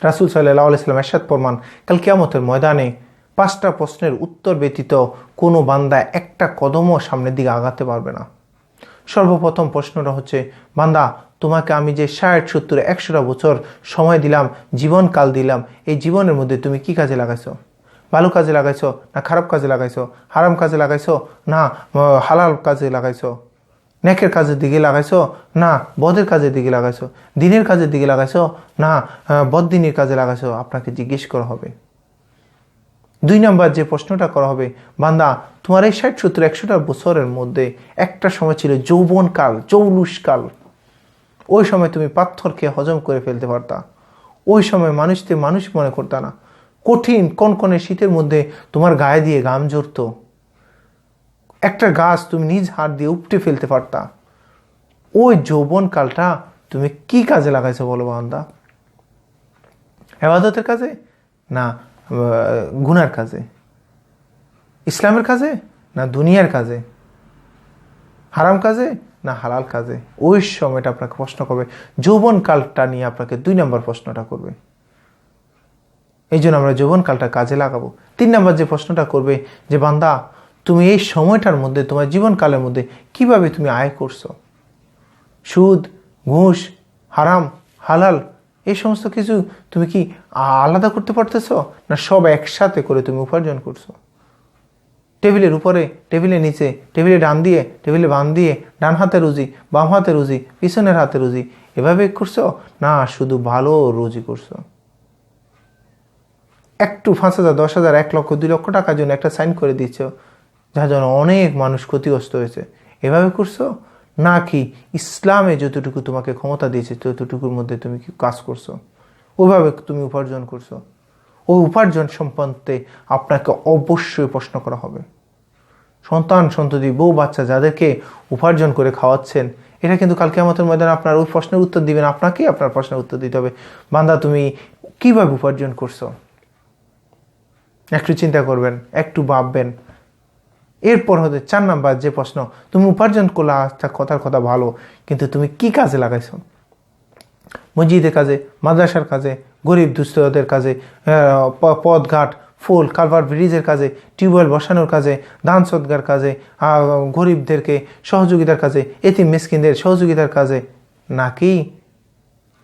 রাসূল সাল্লাল্লাহু আলাইহি ওয়াসাল্লাম ইরশাদ ফরমান, কাল কিয়ামতের ময়দানে 5টা প্রশ্নের উত্তর ব্যতীত কোনো বান্দা একটা কদমও সামনের দিকে আগাতে পারবে না। সর্বপ্রথম প্রশ্নটা হচ্ছে, বান্দা তোমাকে আমি যে 60, 70, 100টা বছর সময় দিলাম, জীবনকাল দিলাম, এই জীবনের মধ্যে তুমি কি কাজে লাগাইছো? ভালো কাজে লাগাইছো না খারাপ কাজে লাগাইছো? হারাম কাজে লাগাইছো না হালাল কাজে লাগাইছো? নেকের কাজের দিকে লাগাইছো না বদের কাজের দিকে লাগাইছো? দিনের কাজের দিকে লাগাইছো না বদদিনের কাজে লাগাইছো? আপনাকে জিজ্ঞেস করা হবে। 2 নম্বর যে প্রশ্নটা করা হবে, বান্দা তোমার এই 60, 70, 100টা বছরের মধ্যে একটা সময় ছিল যৌবনকাল, জৌলুসকাল। ওই সময় তুমি পাথরকে হজম করে ফেলতে পারতা। ওই সময় মানুষকে মানুষ মনে করতা না। কঠিন কনকনে শীতের মধ্যে তোমার গায়ে দিয়ে ঘাম ঝরতো। একটা গাছ তুমি নিজ হাত দিয়ে উপটে ফেলতে পারতা। ওই যৌবনকালটা তুমি কি কাজে লাগাইছো বলো বান্দা? ইবাদতের কাজে না গুনার কাজে? ইসলামের কাজে না দুনিয়ার কাজে? হারাম কাজে না হালাল কাজে? ওই সময়টা আপনাকে প্রশ্ন করবে। যৌবনকালটা নিয়ে আপনাকে 2 নম্বর প্রশ্নটা করবে। এই জন্য আমরা যৌবনকালটা কাজে লাগাবো। 3 নম্বর যে প্রশ্নটা করবে যে, বান্দা তুমি এই সময়টার মধ্যে, তোমার জীবনকালের মধ্যে কিভাবে তুমি আয় করছো? সুদ, ঘুষ, হারাম, হালাল এই সমস্ত কিছু তুমি কি আলাদা করতে পারতেছো না সব একসাথে করে তুমি উপার্জন করছো? টেবিলের উপরে, টেবিলের নিচে, টেবিলে ডান দিয়ে, টেবিলে বাম দিয়ে, ডান হাতে রুজি, বাম হাতে রুজি, পিছনের হাতে রুজি, এভাবে করছো না শুধু ভালো রুজি করছো? একটু 5,000, 10,000, 1 লক্ষ, 2 লক্ষ টাকার জন্য একটা সাইন করে দিচ্ছ, যার জন্য অনেক মানুষ ক্ষতিগ্রস্ত হয়েছে, এভাবে করছো? নাকি ইসলামে যতটুকু তোমাকে ক্ষমতা দিয়েছে ততটুকুর মধ্যে তুমি কি কাজ করছো? ওইভাবে তুমি উপার্জন করছো? ওই উপার্জন সম্পর্কে আপনাকে অবশ্যই প্রশ্ন করা হবে। সন্তান সন্ততি বউ বাচ্চা যাদেরকে উপার্জন করে খাওয়াচ্ছেন, এটা কিন্তু কাল কিয়ামতের ময়দানে আপনার ওই প্রশ্নের উত্তর দিবেন। আপনাকেই আপনার প্রশ্নের উত্তর দিতে হবে, বান্দা তুমি কিভাবে উপার্জন করছো? একটু চিন্তা করবেন, একটু ভাববেন। এরপর হতে 4 নম্বর যে প্রশ্ন, তুমি উপার্জন করলে আচ্ছা কথার কথা ভালো, কিন্তু তুমি কি কাজে লাগাইছো? মসজিদের কাজে, মাদ্রাসার কাজে, গরিব দুস্থদের কাজে, পথঘাট, ফুল কালভার ব্রিজের কাজে, টিউবওয়েল বসানোর কাজে, দান সদগার কাজে, গরিবদেরকে সহযোগিতার কাজে, এতিম মিসকিনদের সহযোগিতার কাজে, নাকি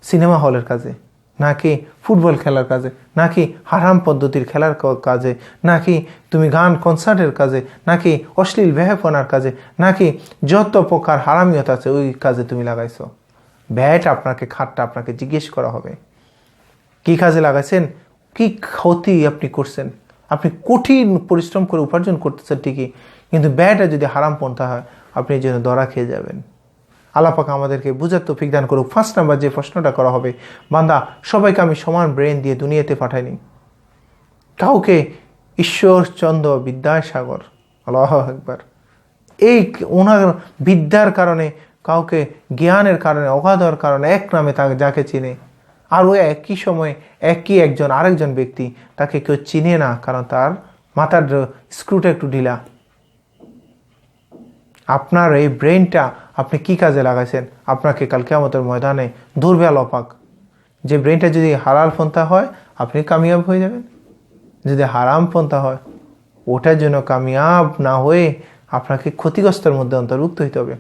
সিনেমা হলের কাজে, নাকি ফুটবল খেলার কাজে, নাকি হারাম পদ্ধতির খেলার কাজে, নাকি তুমি গান কনসার্টের কাজে, নাকি অশ্লীল বেহাপনার কাজে, নাকি যত প্রকার হারামিয়ত আছে ওই কাজে তুমি লাগাইছো? ব্যয়টা আপনাকে, খাতটা আপনাকে জিজ্ঞেস করা হবে। কি কাজে লাগাইছেন? কি ক্ষতি আপনি করছেন? আপনি কঠিন পরিশ্রম করে উপার্জন করতেছেন ঠিকই, কিন্তু ব্যয়টা যদি হারাম পন্থা হয় আপনি এই জন্য ধরা খেয়ে যাবেন। আল্লাহ পাক আমাদেরকে বুঝার তৌফিক দান করুক। 1 নম্বর যে প্রশ্নটা করা হবে, বান্দা সবাইকে আমি সমান ব্রেন দিয়ে দুনিয়াতে পাঠাইনি। কাউকে ঈশ্বরচন্দ্র বিদ্যাসাগর, আল্লাহু আকবার, এই ওনার বিদ্যার কারণে, কাউকে জ্ঞানের কারণে, অগাধর কারণে এক নামে তাকে যাকে চিনে, আর ওই একই সময় একই একজন আরেকজন ব্যক্তি তাকে কেউ চিনে না, কারণ তার মাথার স্ক্রুটা একটু ঢিলা। আপনার এই ব্রেনটা আপনি কি কাজে লাগাইছেন? আপনাকে কাল কিয়ামতের ময়দানে ধরবে আল্লাহ পাক। যে ব্রেনটা যদি হালাল পন্থা হয় আপনি কামিয়াব হয়ে যাবেন, যদি হারাম পন্থা হয় ওটার জন্য কামিয়াব না হয়ে আপনাকে ক্ষতিগ্রস্তের মধ্যে অন্তর্ভুক্ত হতে হবে।